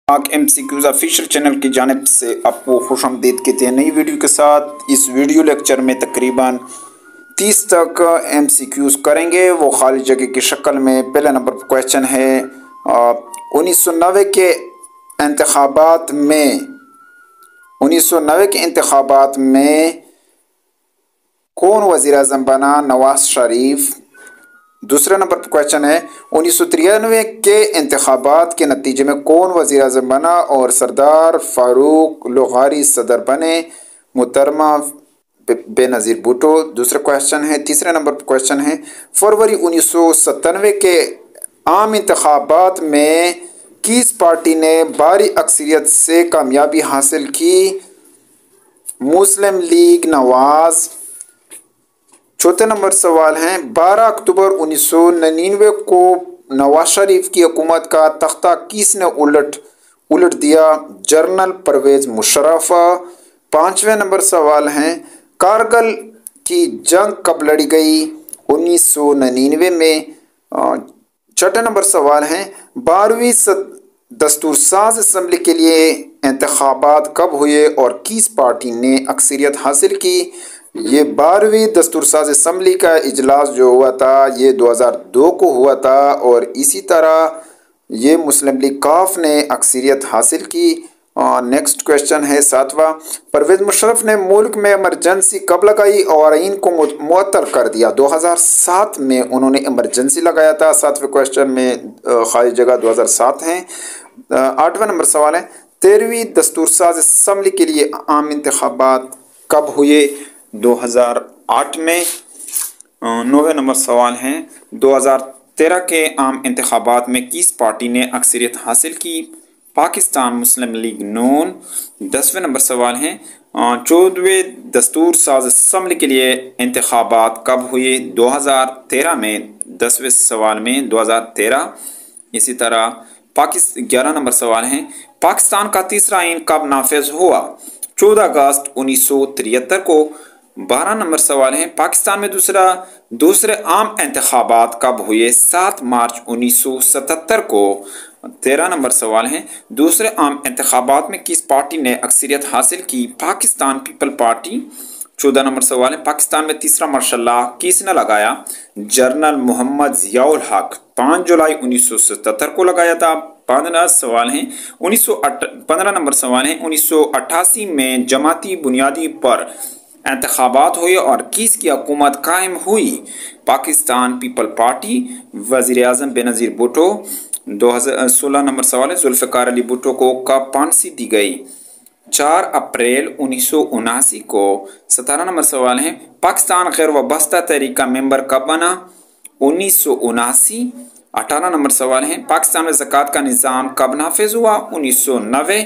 पाक MCQs official channel की जानिब से आपको खुशामदीद कहते हैं नई वीडियो के साथ। इस वीडियो लेक्चर में तकरीबन 30 तक MCQs करेंगे, वो खाली जगह की शक्ल में। पहला नंबर पर क्वेश्चन है 1990 के इंतखाबात में 1990 के इंतखाबात में कौन वज़ीर आज़म बना? नवाज शरीफ। दूसरा नंबर पर क्वेश्चन है 1993 के इंतखाबात के नतीजे में कौन वज़ीर आज़म बना और सरदार फारूक लोहारी सदर बने? मुहतरमा बेनज़ीर भुट्टो। दूसरा क्वेश्चन है, तीसरे नंबर पर क्वेश्चन है फरवरी 1997 के आम इंतखाबात में किस पार्टी ने भारी अक्सरियत से कामयाबी हासिल की? मुस्लिम लीग नवाज। चौथे नंबर सवाल है 12 अक्टूबर 1999 को नवाज शरीफ की हुकूमत का तख्ता किसने उलट दिया? जनरल परवेज मुशर्रफ। पांचवें नंबर सवाल है कारगिल की जंग कब लड़ी गई? 1999 में। छठे नंबर सवाल है 12वीं दस्तूर साज असम्बली के लिए इंतखाबात कब हुए और किस पार्टी ने अक्सरियत हासिल की? ये 12वीं दस्तूर साज असम्बली का इजलास जो हुआ था ये 2002 को हुआ था और इसी तरह ये मुस्लिम लीग काफ ने अक्सरियत हासिल की। नेक्स्ट क्वेश्चन है सातवां, परवेज मुशर्रफ ने मुल्क में इमरजेंसी कब लगाई और इनको मुअत्तल कर दिया? 2007 में उन्होंने इमरजेंसी लगाया था। सातवें क्वेश्चन में खाली जगह 2007 है। आठवां नंबर सवाल है 13वीं दस्तूर साज असम्बली के लिए आम इंतखाबात कब हुए? 2008 में। नौवें नंबर सवाल है 2013 के आम इंतखाबात में किस पार्टी ने अक्सरियत हासिल की? पाकिस्तान मुस्लिम लीग नून। 10वें नंबर सवाल है 14वें दस्तूर साज असम्बली के लिए इंतखाबात कब हुए? 2013 में। 10वें सवाल में 2013। इसी तरह 11 नंबर सवाल है पाकिस्तान का तीसरा आइन कब नाफिज हुआ? 14 अगस्त 1973 को। 12 नंबर सवाल है पाकिस्तान में दूसरे आम इंतखाबात कब हुए? 7 मार्च 1977 को। 13 नंबर सवाल है दूसरे आम इंतखाबात में किस पार्टी ने अक्सरियत हासिल की? Pakistan people party. 14 नंबर सवाल है पाकिस्तान में तीसरा मार्शल लॉ किसने लगाया? जनरल मोहम्मद जियाउल हक 5 जुलाई 1977 को लगाया था। 15 नंबर सवाल है 1988 में जमाती बुनियादी पर इंतखाबात हुए और किसकी हुकूमत कायम हुई? Pakistan people party. वज़ीर आज़म बेनज़ीर भुट्टो। 16 नंबर सवाल है जुल्फ़िकार अली भुट्टो को कब फांसी दी गई? 4 अप्रैल 1979 को। 17 नंबर सवाल है पाकिस्तान गैर वाबस्ता तहरीक का मेंबर कब बना? 1979। 18 नंबर सवाल है पाकिस्तान में ज़कात का निज़ाम कब नाफिज हुआ? 1990।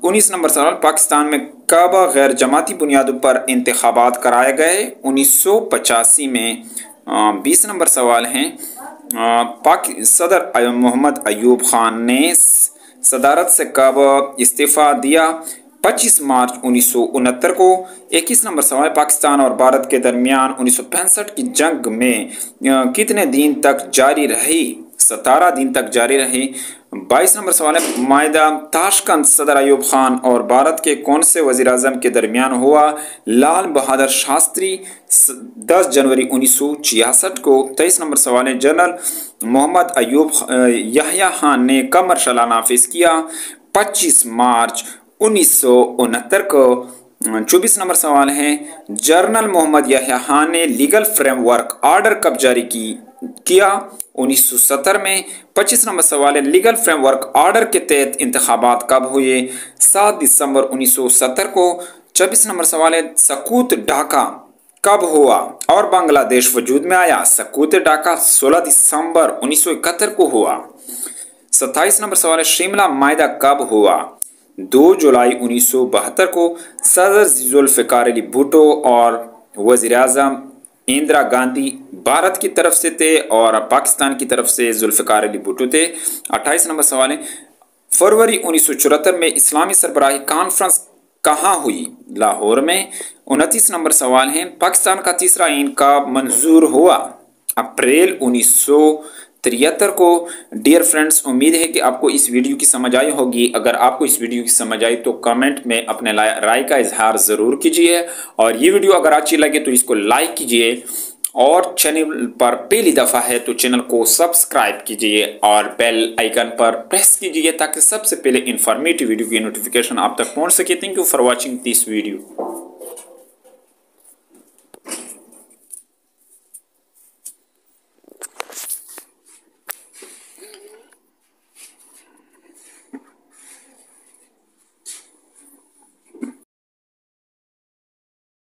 19 नंबर सवाल पाकिस्तान में कब गैर जमाती बुनियादों पर इंतखाबात कराए गए? 1985 में। 20 नंबर सवाल है सदर मोहम्मद अयूब खान ने सदारत से कब इस्तीफ़ा दिया? 25 मार्च 1969 को। 21 नंबर सवाल पाकिस्तान और भारत के दरमियान 1965 की जंग में कितने दिन तक जारी रही? 17 दिन तक जारी रही। 22 नंबर सवाल है मायदा ताशकंद सदर अयूब खान और भारत के कौन से वज़ीर आज़म के दरमियान हुआ? लाल बहादुर शास्त्री 10 जनवरी 1966 को। 23 नंबर सवाल है जनरल मोहम्मद अयूब याह्या खान ने कब मार्शल लॉ नाफिज किया? 25 मार्च 1969 को। 24 नंबर सवाल है जनरल मोहम्मद याह्या खान ने लीगल फ्रेमवर्क ऑर्डर कब जारी किया? 1970 में। 25 नंबर सवाल है लीगल फ्रेमवर्क ऑर्डर के तहत इंतखाबात कब हुए? 7 दिसंबर 1970 को। 26 नंबर सवाल है सकूत ढाका कब हुआ और बांग्लादेश वजूद में आया? सकूत ढाका 16 दिसंबर 1971 को हुआ। 27 नंबर सवाल है शिमला मायदा कब हुआ? 2 जुलाई 1972 को। सदर जुल्फ़िकार अली भुट्टो और वज़ीर आज़म इंदिरा गांधी भारत की तरफ से थे और पाकिस्तान की तरफ से जुल्फ़िकार अली भुट्टो थे। 28 नंबर सवाल है फरवरी 1974 में इस्लामी सरबराही कॉन्फ्रेंस कहाँ हुई? लाहौर में। 29 नंबर सवाल है पाकिस्तान का तीसरा आइन कब मंजूर हुआ? अप्रैल 73 को। डियर फ्रेंड्स, उम्मीद है कि आपको इस वीडियो की समझ आई होगी। अगर आपको इस वीडियो की समझ आई तो कमेंट में अपने राय का इजहार ज़रूर कीजिए, और ये वीडियो अगर अच्छी लगे तो इसको लाइक कीजिए, और चैनल पर पहली दफ़ा है तो चैनल को सब्सक्राइब कीजिए और बेल आइकन पर प्रेस कीजिए ताकि सबसे पहले इन्फॉर्मेटिव वीडियो की नोटिफिकेशन आप तक पहुंच सके। Thank you for watching this video.